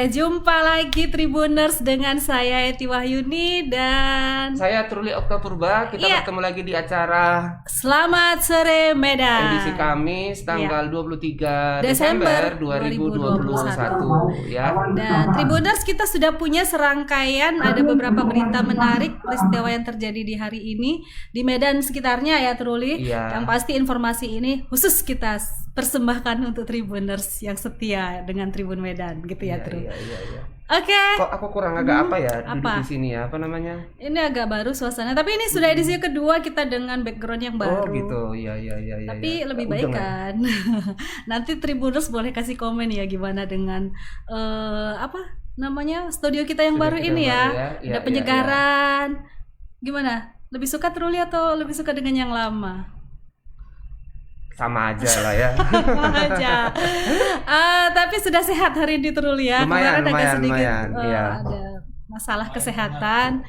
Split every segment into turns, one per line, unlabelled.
jumpa lagi Tribuners dengan saya Eti Wahyuni dan
saya Truli Oktapurba. Kita bertemu lagi di acara
Selamat Sore Medan.
Edisi Kamis tanggal 23 Desember 2021 ya.
Dan Tribuners, kita sudah punya serangkaian, ada beberapa berita menarik peristiwa yang terjadi di hari ini di Medan sekitarnya ya Truli.
Iya.
Yang pasti informasi ini khusus kita persembahkan untuk Tribuners yang setia dengan Tribun Medan gitu ya Truli.
Iya.
Oke.
Kok aku kurang agak apa ya
apa?
di sini ya, apa namanya?
Ini agak baru suasana, tapi ini sudah edisi kedua kita dengan background yang baru.
Oh gitu, iya.
Tapi lebih baik kan. Nanti Tribuners boleh kasih komen ya gimana dengan apa namanya studio kita yang baru ini ya. Ada penyegaran. Gimana? Lebih suka Truli atau lebih suka dengan yang lama?
Sama aja lah ya.
Sama aja. Tapi sudah sehat hari ini Truli ya.
Lumayan,
Kemarin agak sedikit
iya.
ada masalah kesehatan.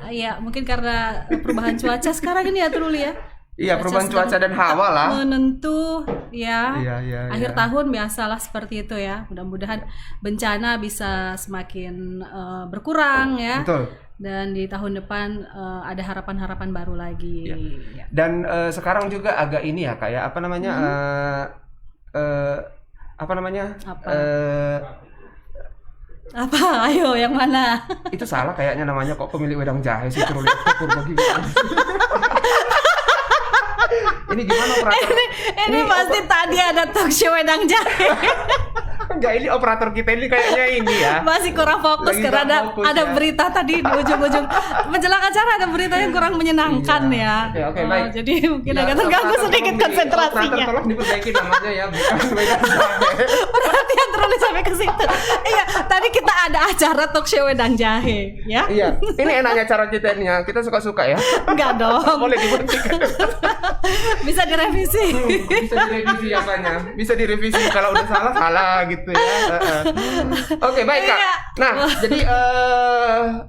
Ya mungkin karena perubahan cuaca sekarang ini ya Truli ya.
Iya, perubahan cuaca dan hawa lah.
Menentu ya.
Iya.
Akhir tahun biasalah seperti itu ya. Mudah-mudahan bencana bisa semakin berkurang ya.
Betul.
Dan di tahun depan ada harapan-harapan baru lagi.
Ya.
Ya.
Dan sekarang juga agak ini ya kayak apa namanya? Apa namanya?
Apa? Ayo yang mana?
Itu salah kayaknya namanya, kok pemilik wedang jahe sih Truli Oktapurba gitu. Ini gimana operator?
Ini pasti tadi ada talk show wedang jahe.
Enggak, ini operator kita ini kayaknya ini ya.
Masih kurang fokus
Lagi
karena
fokus,
ada
ya.
berita tadi di ujung-ujung menjelang acara ada berita yang kurang menyenangkan ya.
Oke, baik.
Jadi mungkin agak terganggu sedikit konsentrasinya.
Operator tolong diperbaiki namanya ya, bukan wedang jahe.
Perhatian terus sampai ke situ. Iya, tadi kita ada acara talk show wedang jahe, ya.
Iya, ini enaknya cara kita ini ya. Kita suka-suka ya.
Enggak dong.
Boleh diberhentikan.
Bisa direvisi.
Bisa direvisi apanya? Bisa direvisi kalau udah salah gitu ya. Oke, baik Kak.
Iya.
Nah, jadi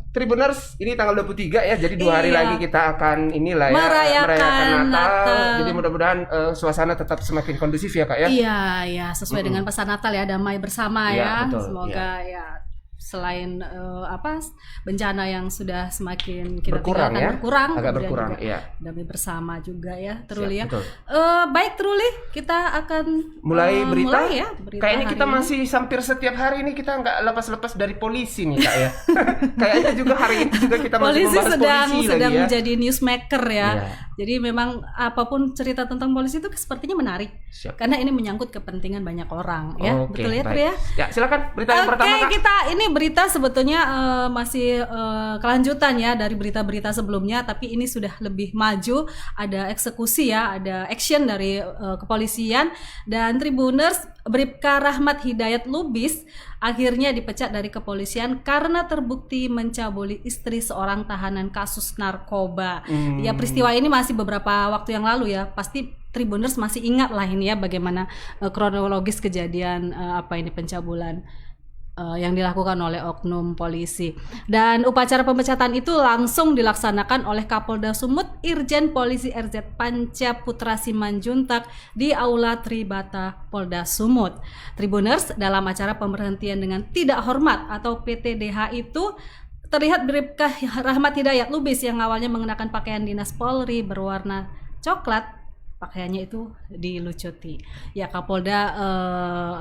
Tribuners ini tanggal 23 ya. Jadi 2 hari lagi kita akan inilah ya
merayakan Natal.
Jadi mudah-mudahan suasana tetap semakin kondusif ya Kak ya.
Iya, sesuai dengan pesan Natal ya, damai bersama ya.
Betul,
Semoga ya selain bencana yang sudah semakin kita
berkurang
tinggalkan
ya.
berkurang,
Agak
kemudian
berkurang,
juga
iya.
damai bersama juga ya, Truli ya.
Betul.
Baik Truli, kita akan
Mulai berita.
berita
Kayaknya kita
hari ini.
masih hampir setiap hari ini kita nggak lepas-lepas dari polisi nih Kak ya. Kayaknya juga hari ini juga kita masih
polisi
membahas
sedang
polisi lagi ya.
menjadi newsmaker ya.
Iya.
Jadi memang apapun cerita tentang polisi itu sepertinya menarik.
Siap.
Karena ini menyangkut kepentingan banyak orang ya.
Oke,
Betul ya, Tri
baik.
ya?
Ya, silakan berita yang pertama Kak.
Kita ini berita sebetulnya masih kelanjutan ya dari berita-berita sebelumnya, tapi ini sudah lebih maju, ada eksekusi ya, ada action dari kepolisian. Dan Tribuners, Bribka Rahmat Hidayat Lubis akhirnya dipecat dari kepolisian karena terbukti mencabuli istri seorang tahanan kasus narkoba. Ya, peristiwa ini masih beberapa waktu yang lalu ya. Pasti Tribuners masih ingat lah ini ya bagaimana kronologis kejadian pencabulan yang dilakukan oleh oknum polisi. Dan upacara pemecatan itu langsung dilaksanakan oleh Kapolda Sumut Irjen Polisi RZ Panca Putra Simanjuntak di Aula Tribata Polda Sumut. Tribuners, dalam acara pemberhentian dengan tidak hormat atau PTDH itu terlihat Bribka Rahmat Hidayat Lubis yang awalnya mengenakan pakaian dinas Polri berwarna coklat, pakaiannya itu dilucuti. Ya, Kapolda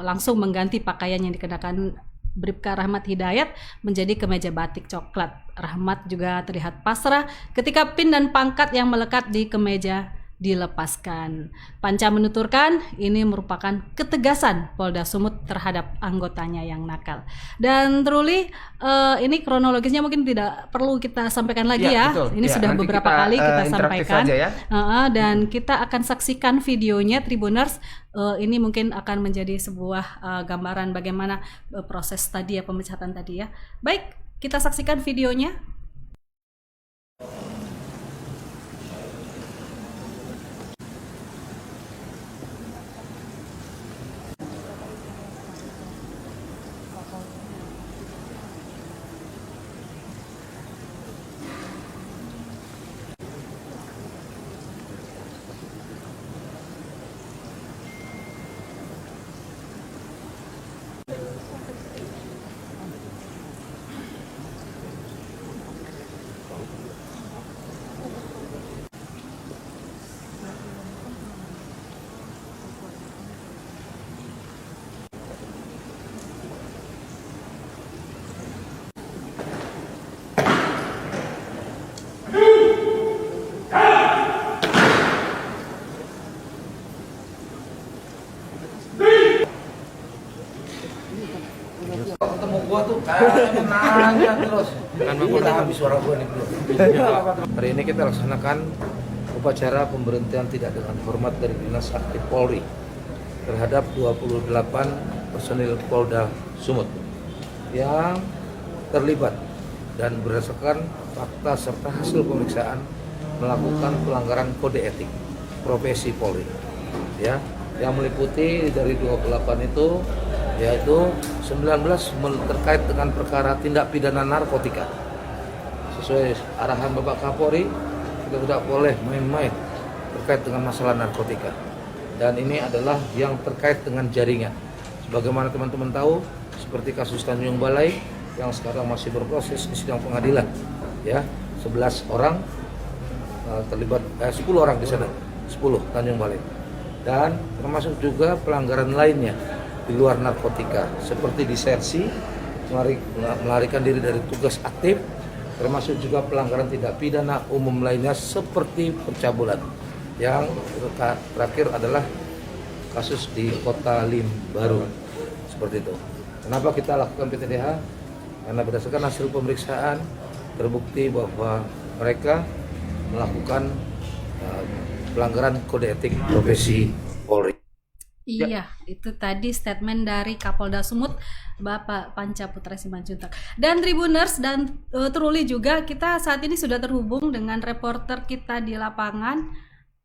langsung mengganti pakaian yang dikenakan Bribka Rahmat Hidayat menjadi kemeja batik coklat. Rahmat juga terlihat pasrah ketika pin dan pangkat yang melekat di kemeja dilepaskan. Panca menuturkan ini merupakan ketegasan Polda Sumut terhadap anggotanya yang nakal. Dan Truli, ini kronologisnya mungkin tidak perlu kita sampaikan lagi ya.
Betul.
Ini sudah beberapa kali kita sampaikan.
Saja ya.
Dan kita akan saksikan videonya Tribuners. Ini mungkin akan menjadi sebuah gambaran bagaimana proses tadi ya, pemecatan tadi ya. Baik, kita saksikan videonya.
gua tuh kayak nanya terus.
Kan
Udah habis suara gua nih bro. Hari ini kita laksanakan upacara pemberhentian tidak dengan hormat dari Dinas Aktif Polri terhadap 28 personil Polda Sumut yang terlibat dan berdasarkan fakta serta hasil pemeriksaan melakukan pelanggaran kode etik profesi Polri, ya, yang meliputi dari 28 itu yaitu 19 terkait dengan perkara tindak pidana narkotika. Sesuai arahan Bapak Kapolri, kita tidak boleh main-main terkait dengan masalah narkotika. Dan ini adalah yang terkait dengan jaringan. Sebagaimana teman-teman tahu, seperti kasus Tanjung Balai yang sekarang masih berproses di sidang pengadilan, ya, 11 orang terlibat, 10 orang di sana, 10 Tanjung Balai, dan termasuk juga pelanggaran lainnya di luar narkotika seperti disersi, melarikan diri dari tugas aktif, termasuk juga pelanggaran tindak pidana umum lainnya seperti pencabulan. Yang terakhir adalah kasus di Kota Limbaru, seperti itu. Kenapa kita lakukan PTDH? Karena berdasarkan hasil pemeriksaan terbukti bahwa mereka melakukan pelanggaran kode etik profesi Polri.
Iya, itu tadi statement dari Kapolda Sumut, Bapak Panca Putra Simanjuntak. Dan Tribuners dan Truli juga, kita saat ini sudah terhubung dengan reporter kita di lapangan,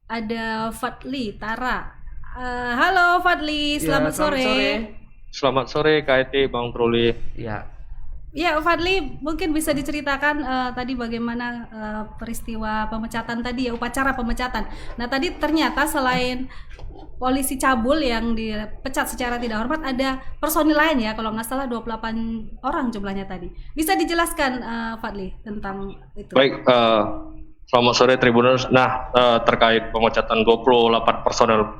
ada Fadli Tara. Halo Fadli, selamat sore.
Selamat sore KIT Bang Truli.
Ya Fadli, mungkin bisa diceritakan tadi bagaimana peristiwa pemecatan tadi ya, upacara pemecatan. Nah tadi ternyata selain polisi cabul yang dipecat secara tidak hormat, ada personil lain ya, kalau nggak salah 28 orang jumlahnya tadi. Bisa dijelaskan Fadli tentang itu?
Baik, selamat sore Tribuners. Nah, terkait pemecatan 28 personel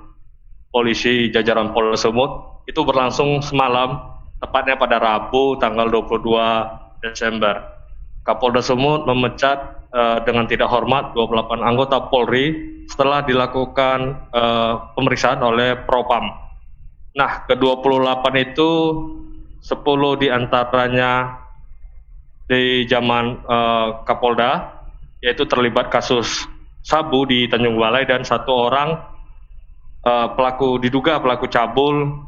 polisi jajaran Polda Sumut itu berlangsung semalam, tepatnya pada Rabu tanggal 22 Desember. Kapolda Sumut memecat dengan tidak hormat 28 anggota Polri setelah dilakukan pemeriksaan oleh Propam. Nah, ke-28 itu 10 diantaranya di zaman Kapolda, yaitu terlibat kasus sabu di Tanjung Balai, dan 1 orang diduga pelaku cabul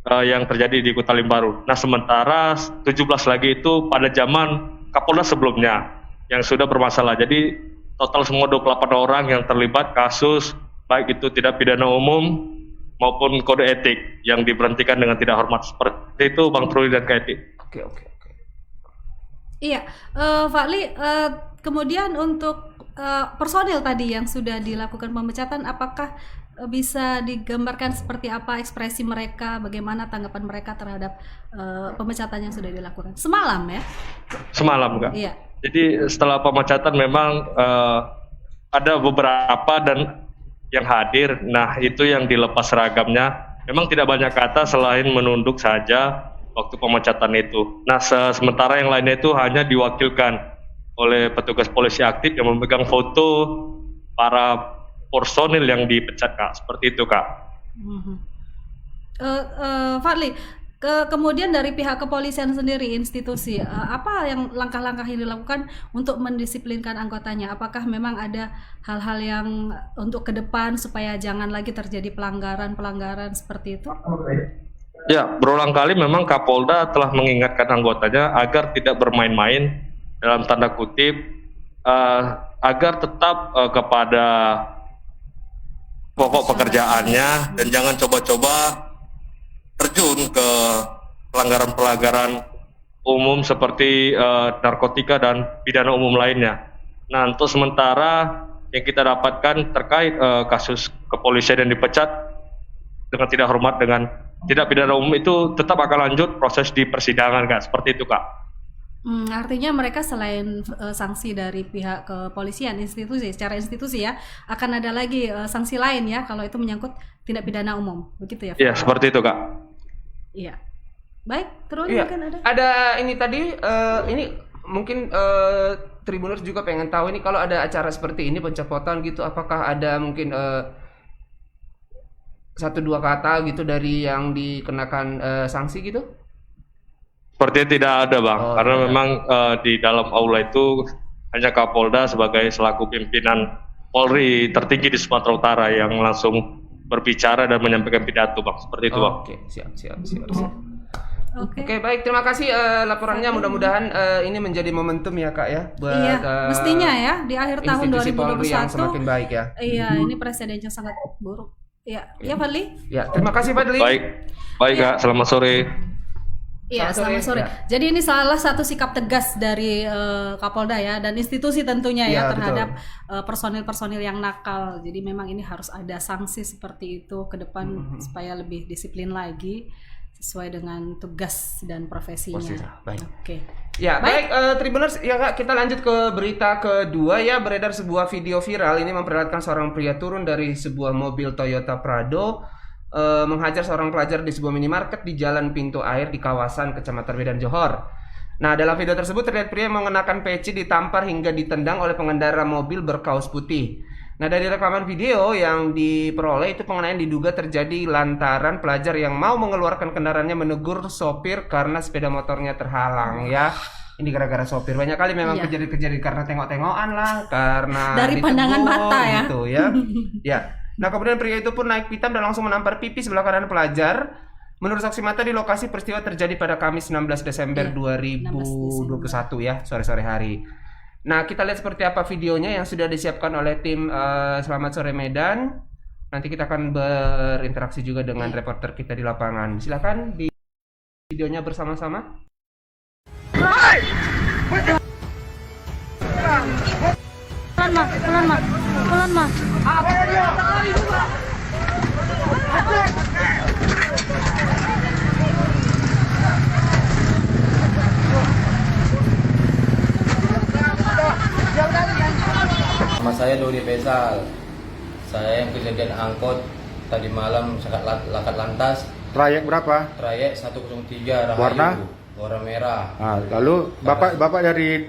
yang terjadi di Kota Limbaru. Nah, sementara 17 lagi itu pada zaman Kapolda sebelumnya yang sudah bermasalah. Jadi total semua 28 orang yang terlibat kasus baik itu tidak pidana umum maupun kode etik yang diberhentikan dengan tidak hormat. Seperti itu Bang Truli dan KIT.
Oke.
Iya, Fadli, kemudian untuk personil tadi yang sudah dilakukan pemecatan, apakah bisa digambarkan seperti apa ekspresi mereka, bagaimana tanggapan mereka terhadap pemecatan yang sudah dilakukan semalam ya?
Semalam Kak.
Iya.
Jadi setelah pemecatan memang ada beberapa dan yang hadir. Nah, itu yang dilepas seragamnya. Memang tidak banyak kata selain menunduk saja waktu pemecatan itu. Nah, sementara yang lainnya itu hanya diwakilkan oleh petugas polisi aktif yang memegang foto para personil yang dipecat, Kak. Seperti itu, Kak.
Fadli, kemudian dari pihak kepolisian sendiri, institusi, apa yang langkah-langkah yang dilakukan untuk mendisiplinkan anggotanya? Apakah memang ada hal-hal yang untuk ke depan supaya jangan lagi terjadi pelanggaran seperti itu?
Ya, berulang kali memang Kapolda telah mengingatkan anggotanya agar tidak bermain-main, dalam tanda kutip, agar tetap kepada pokok pekerjaannya dan jangan coba-coba terjun ke pelanggaran-pelanggaran umum seperti narkotika dan pidana umum lainnya. Nah, untuk sementara yang kita dapatkan terkait kasus kepolisian yang dipecat dengan tidak hormat dengan tidak pidana umum itu tetap akan lanjut proses di persidangan, Kak. Seperti itu, Kak.
Artinya mereka selain sanksi dari pihak kepolisian, secara institusi ya, akan ada lagi sanksi lain ya kalau itu menyangkut tindak pidana umum, begitu ya?
Iya, seperti itu, Kak.
Iya. Baik, terus mungkin ada?
Ada ini tadi, ini mungkin Tribuners juga pengen tahu ini kalau ada acara seperti ini pencopotan gitu, apakah ada mungkin 1-2 kata gitu dari yang dikenakan sanksi gitu?
Sepertinya tidak ada, Bang,
Oh,
karena
tidak.
memang di dalam aula itu hanya Kapolda sebagai selaku pimpinan Polri tertinggi di Sumatera Utara yang langsung berbicara dan menyampaikan pidato, Bang. Seperti itu, Bang.
Oke, siap.
Oke.
Oke, baik, terima kasih laporannya. Mudah-mudahan ini menjadi momentum ya, Kak ya, buat
Iya, mestinya ya di akhir tahun
institusi Polri yang
2021.
semakin baik ya.
Iya, ini presidennya sangat buruk. Iya, ya Fadli?
Ya, terima kasih Fadli.
Baik, Kak. Selamat sore.
Iya,
Selamat
selamat
sore.
sore.
Ya.
Jadi ini salah satu sikap tegas dari Kapolda ya dan institusi tentunya
Iya,
ya terhadap personil-personil yang nakal. Jadi memang ini harus ada sanksi seperti itu ke depan supaya lebih disiplin lagi sesuai dengan tugas dan profesinya.
Baik.
Oke.
Ya, baik, Tribuners, ya Kak, kita lanjut ke berita kedua ya. Beredar sebuah video viral ini memperlihatkan seorang pria turun dari sebuah mobil Toyota Prado menghajar seorang pelajar di sebuah minimarket di Jalan Pintu Air di kawasan Kecamatan Medan Johor. Nah, dalam video tersebut terlihat pria mengenakan peci ditampar hingga ditendang oleh pengendara mobil berkaos putih. Nah, dari rekaman video yang diperoleh itu penganiayaan diduga terjadi lantaran pelajar yang mau mengeluarkan kendaraannya menegur sopir karena sepeda motornya terhalang ya. Ini gara-gara sopir. Banyak kali memang
Iya.
kejadian-kejadian karena tengok-tengokan lah, karena
Dari
ditegur
pandangan mata ya.
gitu ya. Ya. Nah, kemudian pria itu pun naik pitam dan langsung menampar pipi sebelah kanan pelajar. Menurut saksi mata di lokasi peristiwa terjadi pada Kamis 16 Desember
Iya,
2021 ya, sore-sore hari. Nah, kita lihat seperti apa videonya yang sudah disiapkan oleh tim Selamat Sore Medan. Nanti kita akan berinteraksi juga dengan reporter kita di lapangan. Silakan di videonya bersama-sama.
Pelan, Mas.
Nama saya Dodi Faisal. Saya yang kejadian angkot tadi malam lakat lantas
Trayek berapa?
trayek 103 Rahayu.
Warna?
Warna merah.
Ah, lalu bapak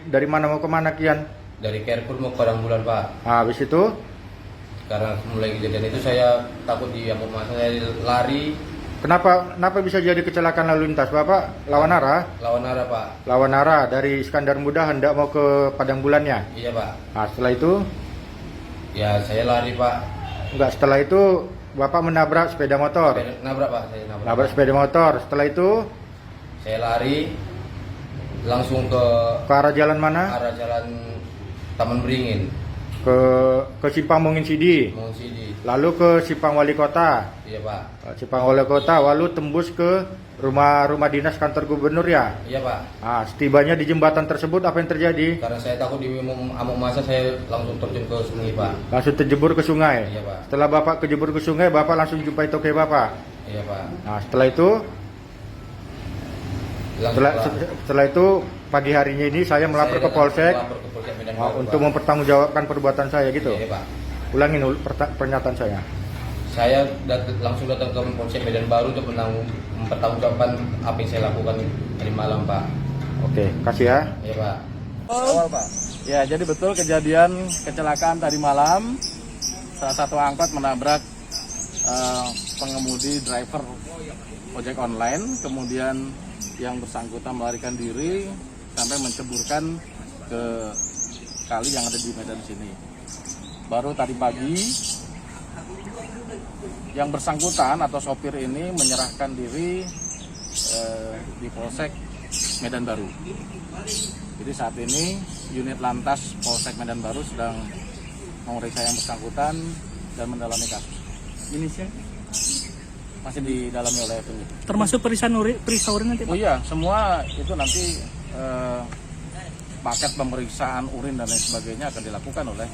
dari mana mau ke mana kian?
Dari Kerpul mau ke Padang Bulan, Pak.
Ah, habis itu
Karena mulai kejadian itu saya takut diamuk masa, saya lari
kenapa bisa jadi kecelakaan lalu lintas? Bapak lawan arah?
lawan arah, Pak.
Lawan arah dari Iskandar Muda hendak mau ke Padang Bulannya.
Iya, Pak.
Ah, setelah itu
Ya saya lari, Pak.
enggak, setelah itu Bapak menabrak sepeda motor.
Nabrak, Pak. Saya nabrak.
Nabrak sepeda motor. Setelah itu
Saya lari langsung ke
ke arah jalan mana?
arah jalan Taman Beringin,
Ke Simpang Mungin Sidi.
Mongsidi.
Lalu ke Simpang Wali Kota.
Iya, Pak.
Simpang Wali Kota, lalu tembus ke rumah dinas kantor gubernur ya.
Iya, Pak.
Ah, setibanya di jembatan tersebut apa yang terjadi?
Karena saya takut amuk masa, saya langsung terjun ke sungai, Pak.
Langsung terjebur ke sungai.
Iya, Pak.
Setelah Bapak kejebur ke sungai, Bapak langsung jumpai toke Bapak.
Iya, Pak.
Nah, setelah itu
Langsung, Pak.
setelah itu pagi harinya ini saya melapor ke Polsek
Melapor ke Polsek Medan
ah,
Baru,
untuk
Pak.
mempertanggungjawabkan perbuatan saya gitu.
Iya, Pak.
Ulangin pernyataan saya.
Saya langsung datang ke Polsek Medan Baru untuk mempertanggungjawabkan apa yang saya lakukan tadi malam, Pak.
Oke, kasih ya.
Iya, Pak.
Awal, Pak. Ya, jadi betul kejadian kecelakaan tadi malam. Salah satu angkot menabrak pengemudi driver ojek online, kemudian yang bersangkutan melarikan diri sampai menceburkan ke kali yang ada di Medan sini. Baru tadi pagi yang bersangkutan atau sopir ini menyerahkan diri di Polsek Medan Baru. Jadi saat ini unit lantas Polsek Medan Baru sedang memeriksa yang bersangkutan dan mendalami kasus. Inisial masih didalami oleh penyidik.
Termasuk periksa urin nanti, Pak?
Oh iya, semua itu nanti paket pemeriksaan urin dan lain sebagainya akan dilakukan oleh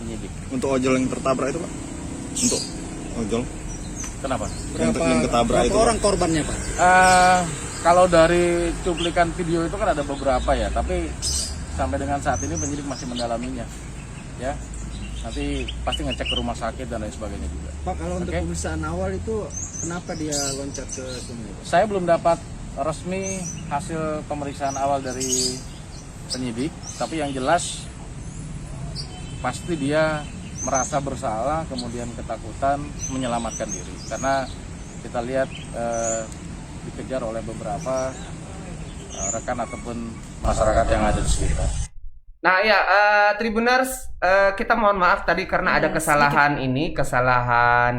penyidik.
Untuk ojol yang tertabrak itu, Pak? Untuk ojol
Kenapa?
yang ketabrak itu,
orang korbannya, Pak?
Kalau dari cuplikan video itu kan ada beberapa ya, tapi sampai dengan saat ini penyidik masih mendalaminya, ya. Nanti pasti ngecek ke rumah sakit dan lain sebagainya juga.
Pak, kalau untuk
Oke.
pemeriksaan awal itu kenapa dia loncat ke sungai?
Saya belum dapat resmi hasil pemeriksaan awal dari penyidik, tapi yang jelas pasti dia merasa bersalah, kemudian ketakutan menyelamatkan diri. Karena kita lihat dikejar oleh beberapa rekan ataupun masyarakat yang ada di sekitar.
Nah ya, Tribuners, kita mohon maaf tadi karena ada kesalahan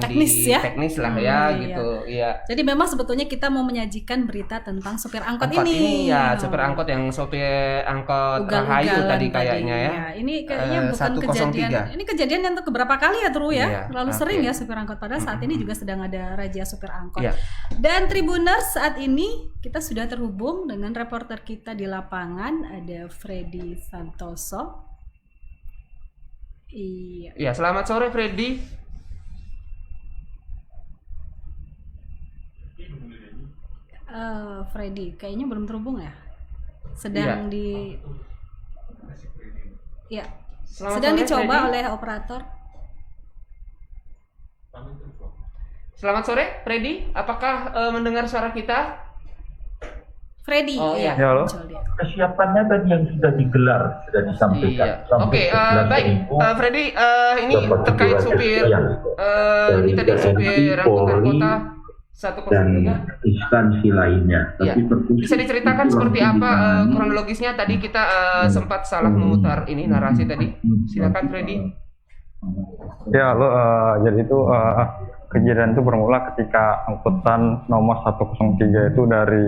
Teknis ya?
teknis lah ya, gitu. Iya.
Jadi memang sebetulnya kita mau menyajikan berita tentang supir angkot
Angkot
ini.
ini ya, supir angkot yang sopir angkot Rahayu tadi kayaknya ya.
Ini kayaknya bukan
103.
kejadian. Ini kejadian yang keberapa kali ya, Tru ya?
Iya,
Terlalu
oke.
sering ya supir angkot. Padahal saat ini juga sedang ada razia supir angkot.
Iya.
Dan Tribuners, saat ini kita sudah terhubung dengan reporter kita di lapangan, ada Freddy Santoso. Iya.
Iya, selamat sore Freddy.
Freddy, kayaknya belum terhubung ya. Sedang ya,
Selamat
sedang
sore,
dicoba
Freddy.
oleh operator.
Selamat sore Freddy, apakah mendengar suara kita?
Freddy,
Oh, iya.
Ya, halo.
muncul dia.
Kesiapannya tadi yang sudah digelar, sudah disampaikan.
Iya. Oke, baik. Freddy, ini terkait supir ini tadi supir angkutan kota 103.
Instansi lainnya.
Iya. Bisa diceritakan seperti apa kronologisnya? Tadi kita sempat salah memutar ini narasi tadi. Silakan Freddy.
Ya, halo. Jadi itu kejadian itu bermula ketika angkutan nomor 103 itu dari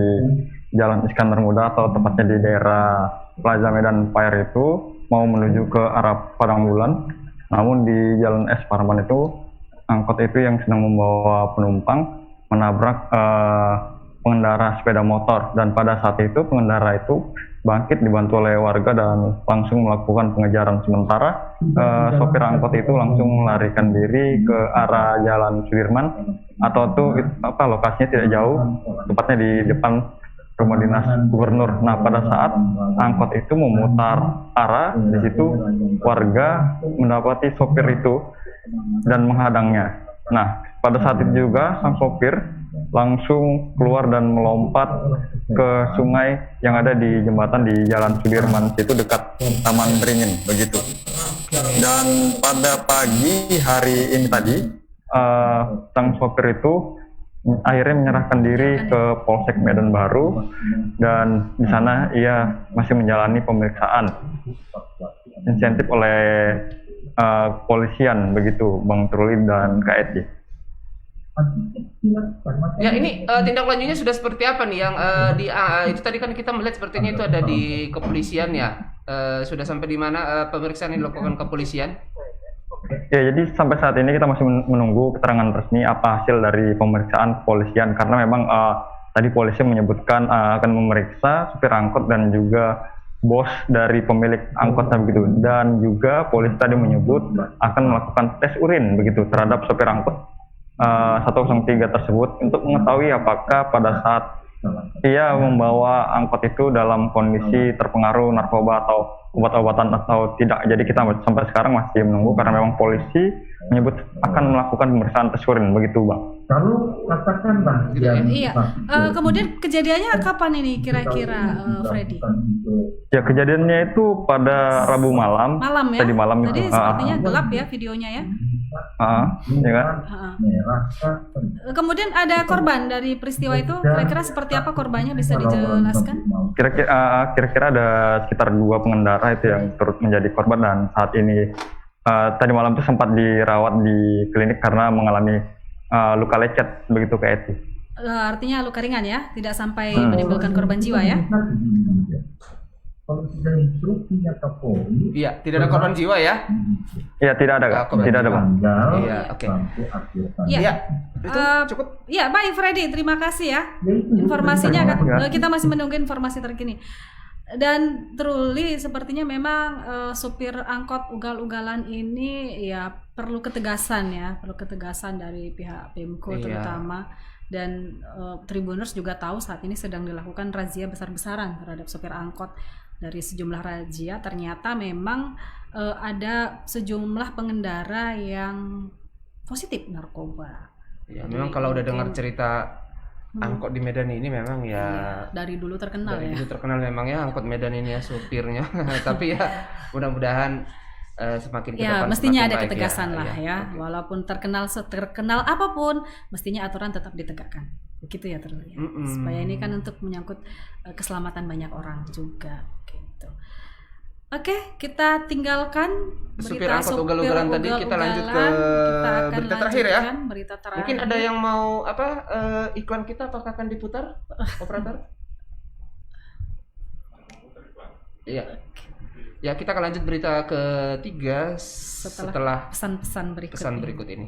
Jalan Iskandar Muda atau tepatnya di daerah Plaza Medan Payer itu mau menuju ke arah Padang Bulan. Namun di Jalan S Parman itu angkot itu yang sedang membawa penumpang menabrak pengendara sepeda motor, dan pada saat itu pengendara itu bangkit dibantu oleh warga dan langsung melakukan pengejaran. Sementara sopir angkot itu langsung melarikan diri ke arah Jalan Sudirman, atau tuh lokasinya tidak jauh, tepatnya di depan rumah dinas gubernur. Nah, pada saat angkot itu memutar arah, di situ warga mendapati sopir itu dan menghadangnya. Nah, pada saat itu juga sang sopir langsung keluar dan melompat ke sungai yang ada di jembatan di Jalan Sudirman, itu dekat Taman Beringin begitu. Dan pada pagi hari ini tadi sang sopir itu akhirnya menyerahkan diri ke Polsek Medan Baru, dan di sana ia masih menjalani pemeriksaan insentif oleh kepolisian begitu, Bang Truli dan Kak Eti.
Ya, ini tindak lanjutnya sudah seperti apa nih yang itu tadi kan kita melihat sepertinya itu ada di kepolisian ya. Sudah sampai di mana pemeriksaan yang dilakukan kepolisian?
Ya, jadi sampai saat ini kita masih menunggu keterangan resmi apa hasil dari pemeriksaan kepolisian, karena memang tadi polisi menyebutkan akan memeriksa supir angkot dan juga bos dari pemilik angkotnya begitu, dan juga polisi tadi menyebut akan melakukan tes urin begitu terhadap supir angkot 103 tersebut untuk mengetahui apakah pada saat ia membawa angkot itu dalam kondisi terpengaruh narkoba atau obat-obatan atau tidak. Jadi kita sampai sekarang masih menunggu karena memang polisi menyebut akan melakukan pemeriksaan tes urin begitu, Bang.
Lalu katakanlah
Iya. Kemudian kejadiannya kapan ini kira-kira, Freddy?
Ya, kejadiannya itu pada Rabu malam.
Malam ya.
Tadi malam itu.
Tadi sepertinya gelap ya videonya ya.
Ya kan?
Kemudian ada korban dari peristiwa itu, kira-kira seperti apa korbannya, bisa dijelaskan?
Kira-kira ada sekitar 2 pengendara itu yang turut menjadi korban, dan saat ini tadi malam itu sempat dirawat di klinik karena mengalami luka lecet begitu, Kak Eti.
Artinya luka ringan ya, tidak sampai menimbulkan korban jiwa ya?
Iya, tidak ada korban jiwa ya?
Iya, tidak ada, Kak. Tidak ada, Bang.
Iya, oke.
Iya.
Itu cukup.
Ya, baik Freddy, terima kasih ya. Informasinya kan kita masih menunggu informasi terkini. Dan Truli, sepertinya memang supir angkot ugal-ugalan ini ya perlu ketegasan ya, perlu ketegasan dari pihak Pemko terutama. Dan Tribuners juga tahu saat ini sedang dilakukan razia besar-besaran terhadap supir angkot. Dari sejumlah razia ternyata memang ada sejumlah pengendara yang positif narkoba.
Ya, memang kalau udah dengar cerita angkot di Medan ini memang ya
dari dulu terkenal
dari
ya.
dulu terkenal memang ya angkot Medan ini ya supirnya. Tapi ya mudah-mudahan semakin ke
Ya,
depan
mestinya
semakin
ada
baik
ketegasan
ya.
lah ya.
Oke.
Walaupun terkenal apapun, mestinya aturan tetap ditegakkan. Begitu ya terus ya. Supaya ini kan untuk menyangkut keselamatan banyak orang juga gitu. Oke, kita tinggalkan
Supir
berita
angkot ugal-ugalan tadi, kita lanjut ke
Kita akan
berita terakhir ya.
lanjutkan berita terakhir.
Mungkin ada yang mau apa iklan kita apakah akan diputar, operator? Iya. Ya, kita akan lanjut berita ketiga setelah
pesan-pesan berikut.
pesan berikut ini.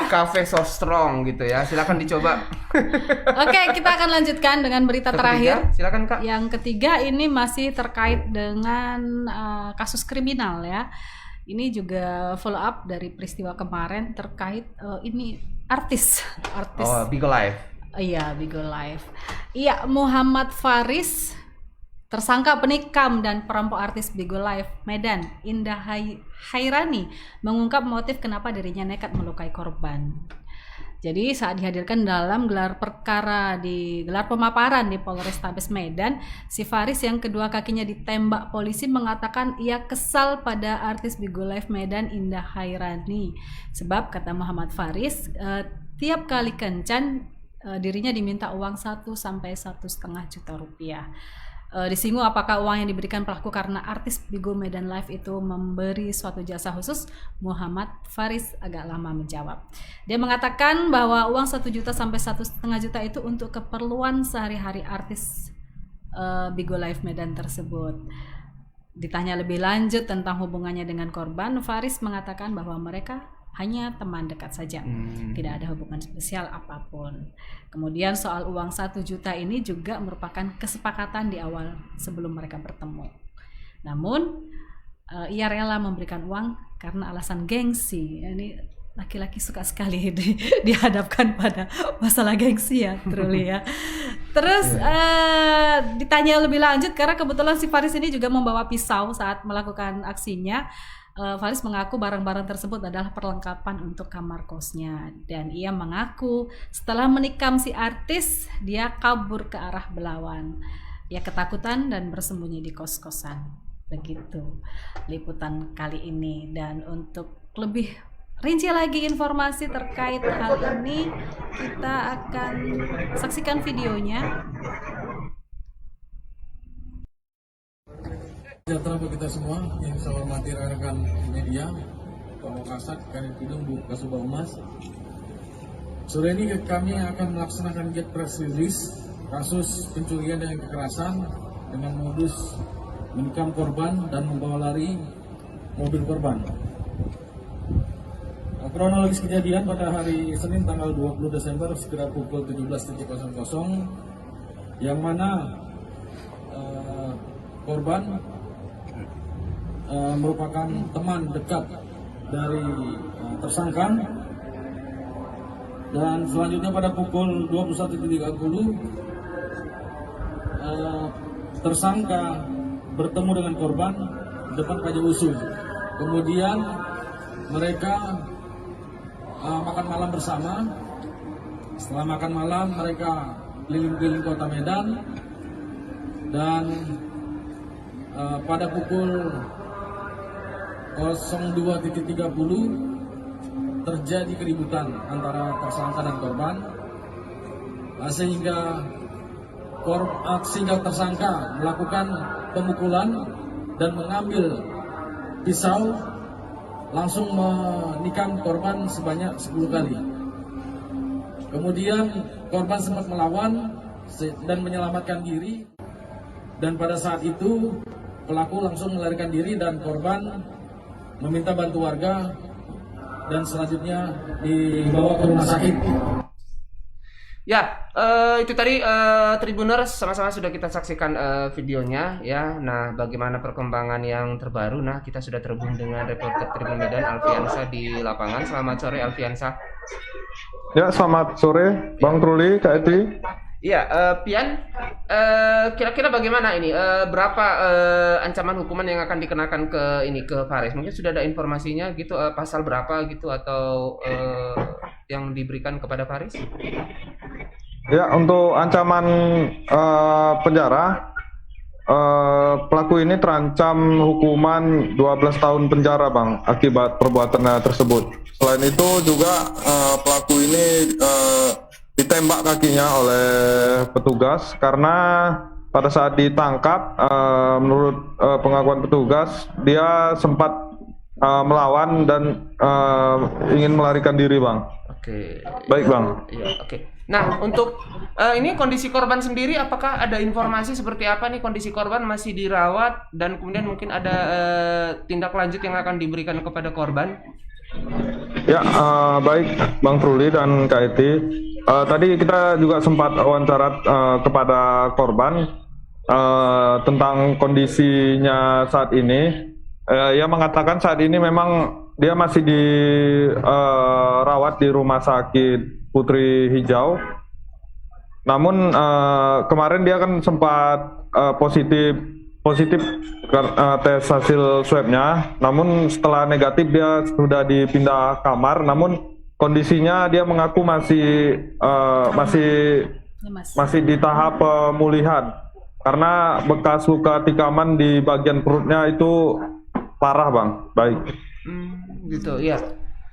Cafe so strong gitu ya. Silakan dicoba.
Oke, kita akan lanjutkan dengan berita terakhir.
Silakan Kak.
Yang ketiga ini masih terkait dengan kasus kriminal ya. Ini juga follow up dari peristiwa kemarin terkait ini artis.
Oh, Bigo Live.
Iya, Bigo Live. Iya, Muhammad Faris, tersangka penikam dan perampok artis Bigo Live Medan, Indah Hairani, mengungkap motif kenapa dirinya nekat melukai korban. Jadi saat dihadirkan dalam gelar pemaparan di Polrestabes Medan, si Faris yang kedua kakinya ditembak polisi mengatakan ia kesal pada artis Bigo Live Medan Indah Hairani. Sebab kata Muhammad Faris, tiap kali kencan dirinya diminta uang 1 sampai 1,5 juta rupiah. Disinggung apakah uang yang diberikan pelaku karena artis Bigo Medan Live itu memberi suatu jasa khusus. Muhammad Faris agak lama menjawab. Dia mengatakan bahwa uang 1 juta sampai 1,5 juta itu untuk keperluan sehari-hari artis Bigo Live Medan tersebut. Ditanya lebih lanjut tentang hubungannya dengan korban, Faris mengatakan bahwa mereka hanya teman dekat saja, tidak ada hubungan spesial apapun. Kemudian soal uang 1 juta ini juga merupakan kesepakatan di awal sebelum mereka bertemu. Namun ia rela memberikan uang karena alasan gengsi. Ini laki-laki suka sekali dihadapkan pada masalah gengsi ya, truly ya. Terus ditanya lebih lanjut karena kebetulan si Faris ini juga membawa pisau saat melakukan aksinya. Faris mengaku barang-barang tersebut adalah perlengkapan untuk kamar kosnya, dan ia mengaku setelah menikam si artis dia kabur ke arah Belawan. Ia ketakutan dan bersembunyi di kos-kosan. Begitu liputan kali ini. Dan untuk lebih rinci lagi informasi terkait hal ini, kita akan saksikan videonya.
Sejahtera bagi kita semua yang saya hormati rekan-rekan media, Pak Wakasat, Kanit Pidum, Bu Kasubah Umas. Sore ini kami akan melaksanakan get press release kasus pencurian dan kekerasan dengan modus menikam korban dan membawa lari mobil korban. Kronologis kejadian pada hari Senin tanggal 20 Desember sekitar pukul 17.00 yang mana korban merupakan teman dekat dari tersangka, dan selanjutnya pada pukul 21.30 tersangka bertemu dengan korban di depan KJUSU. Kemudian mereka makan malam bersama. Setelah makan malam mereka keliling-keliling kota Medan, dan pada pukul 02.30 terjadi keributan antara tersangka dan korban, sehingga tersangka melakukan pemukulan dan mengambil pisau langsung menikam korban sebanyak 10 kali. Kemudian korban sempat melawan dan menyelamatkan diri, dan pada saat itu pelaku langsung melarikan diri dan korban meminta bantu warga dan selanjutnya dibawa ke rumah sakit.
Ya, Itu tadi Tribuners sama-sama sudah kita saksikan videonya ya. Nah, bagaimana perkembangan yang terbaru? Nah, kita sudah terhubung dengan reporter Tribun Medan Alfiansa di lapangan. Selamat sore Alfiansa.
Ya, selamat sore Bang Truli, Kak Eti.
Iya, Pian, kira-kira bagaimana ini? Berapa ancaman hukuman yang akan dikenakan ke Faris? Mungkin sudah ada informasinya gitu, pasal berapa gitu atau yang diberikan kepada Faris?
Ya, untuk ancaman penjara, pelaku ini terancam hukuman 12 tahun penjara, Bang, akibat perbuatannya tersebut. Selain itu juga pelaku ini ditembak kakinya oleh petugas karena pada saat ditangkap, menurut pengakuan petugas, dia sempat melawan dan ingin melarikan diri, Bang.
Oke.
Baik, Bang.
Iya, oke. Nah, untuk ini kondisi korban sendiri, apakah ada informasi seperti apa nih kondisi korban masih dirawat dan kemudian mungkin ada tindak lanjut yang akan diberikan kepada korban?
Ya, baik Bang Truli dan Kak Eti. Tadi kita juga sempat wawancara kepada korban tentang kondisinya saat ini. Ia mengatakan saat ini memang dia masih dirawat di Rumah Sakit Putri Hijau. Namun kemarin dia kan sempat positif tes hasil swabnya. Namun setelah negatif dia sudah dipindah kamar. Namun kondisinya dia mengaku masih di tahap pemulihan karena bekas luka tikaman di bagian perutnya itu parah, Bang. Baik.
Gitu, ya.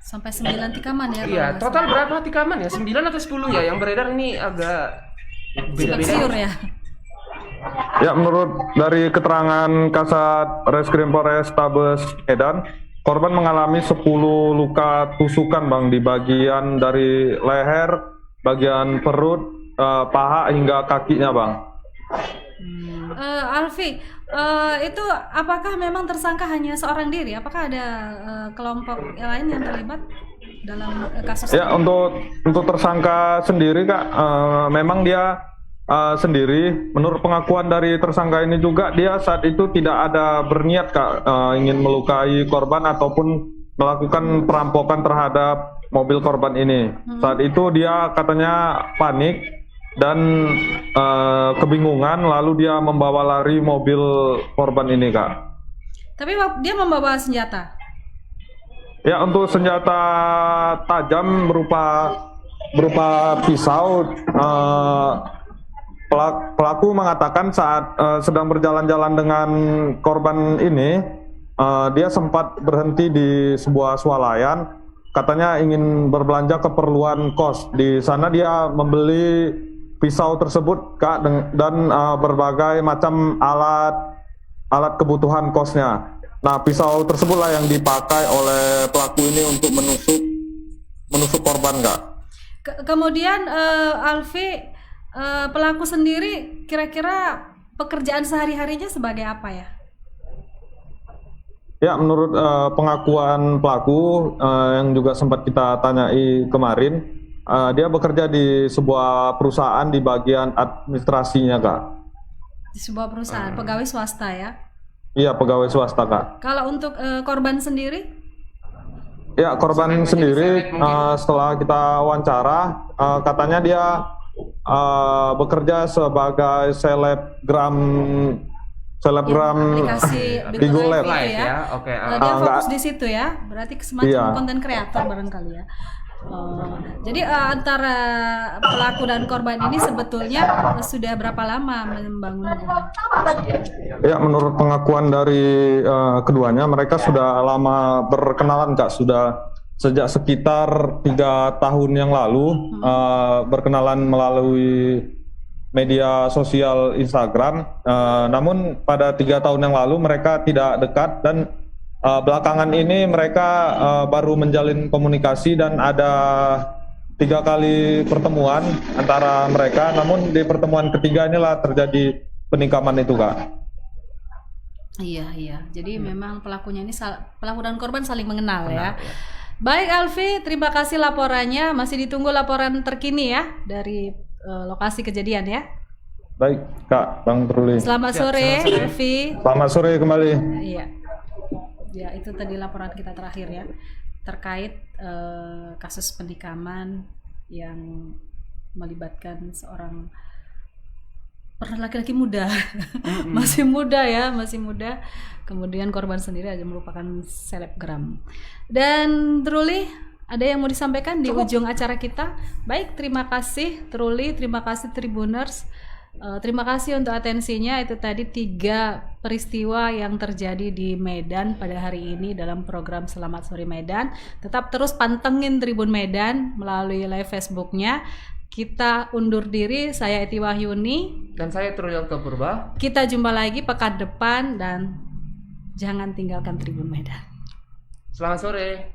Sampai 9 tikaman ya?
Iya, total berapa tikaman ya? 9 atau 10 ya? Yang beredar ini agak beda-beda.
Ya?
Ya, menurut dari keterangan Kasat Reskrim Polres Tabes Medan, korban mengalami 10 luka tusukan, Bang, di bagian dari leher, bagian perut, paha hingga kakinya, Bang.
Alfi, itu apakah memang tersangka hanya seorang diri? Apakah ada kelompok yang lain yang terlibat dalam kasus ini?
Ya, untuk tersangka sendiri, Kak, memang dia sendiri. Menurut pengakuan dari tersangka ini juga, dia saat itu tidak ada berniat, Kak, ingin melukai korban ataupun melakukan perampokan terhadap mobil korban ini. Saat itu dia katanya panik dan kebingungan, lalu dia membawa lari mobil korban ini, Kak.
Tapi dia membawa senjata?
Ya, untuk senjata tajam berupa pisau. Pelaku mengatakan saat sedang berjalan-jalan dengan korban ini, dia sempat berhenti di sebuah swalayan. Katanya ingin berbelanja keperluan kos. Di sana dia membeli pisau tersebut, Kak, dan berbagai macam alat kebutuhan kosnya. Nah, pisau tersebutlah yang dipakai oleh pelaku ini untuk menusuk korban, Kak.
Kemudian Alfi, pelaku sendiri kira-kira pekerjaan sehari-harinya sebagai apa ya?
Ya, menurut pengakuan pelaku yang juga sempat kita tanyai kemarin, dia bekerja di sebuah perusahaan di bagian administrasinya, Kak.
Di sebuah perusahaan, pegawai swasta ya?
Iya, pegawai swasta, Kak.
Kalau untuk korban sendiri?
Ya, korban sendiri setelah kita wawancara, katanya dia bekerja sebagai selebgram
aplikasi
Bigo Lab
ya.
Oke.
Dia fokus di situ ya. Berarti semacam konten kreator barangkali ya. Jadi antara pelaku dan korban ini sebetulnya sudah berapa lama membangun hubungan?
Ya, menurut pengakuan dari keduanya, mereka sudah lama berkenalan, Kak. Sudah sejak sekitar 3 tahun yang lalu berkenalan melalui media sosial Instagram. Namun pada 3 tahun yang lalu mereka tidak dekat dan belakangan ini mereka baru menjalin komunikasi dan ada 3 kali pertemuan antara mereka. Namun di pertemuan ketiga inilah terjadi penikaman itu, Kak.
Iya. Jadi memang pelakunya ini pelaku dan korban saling mengenal ya. Baik Alfi, terima kasih laporannya. Masih ditunggu laporan terkini ya dari lokasi kejadian ya.
Baik, Kak, Bang Truli.
Selamat sore, Alfi.
Selamat sore kembali.
Iya. Ya, itu tadi laporan kita terakhir ya terkait kasus penikaman yang melibatkan seorang laki-laki muda. Masih muda ya, masih muda. Kemudian korban sendiri aja merupakan selebgram. Dan Truli, ada yang mau disampaikan di ujung acara kita? Baik, terima kasih Truli, terima kasih Tribuners. Terima kasih untuk atensinya. Itu tadi 3 peristiwa yang terjadi di Medan pada hari ini dalam program Selamat Sore Medan. Tetap terus pantengin Tribun Medan melalui live Facebooknya. Kita undur diri, saya Eti Wahyuni
dan saya Truli Purba.
Kita jumpa lagi pekan depan dan jangan tinggalkan Tribun Medan.
Selamat sore.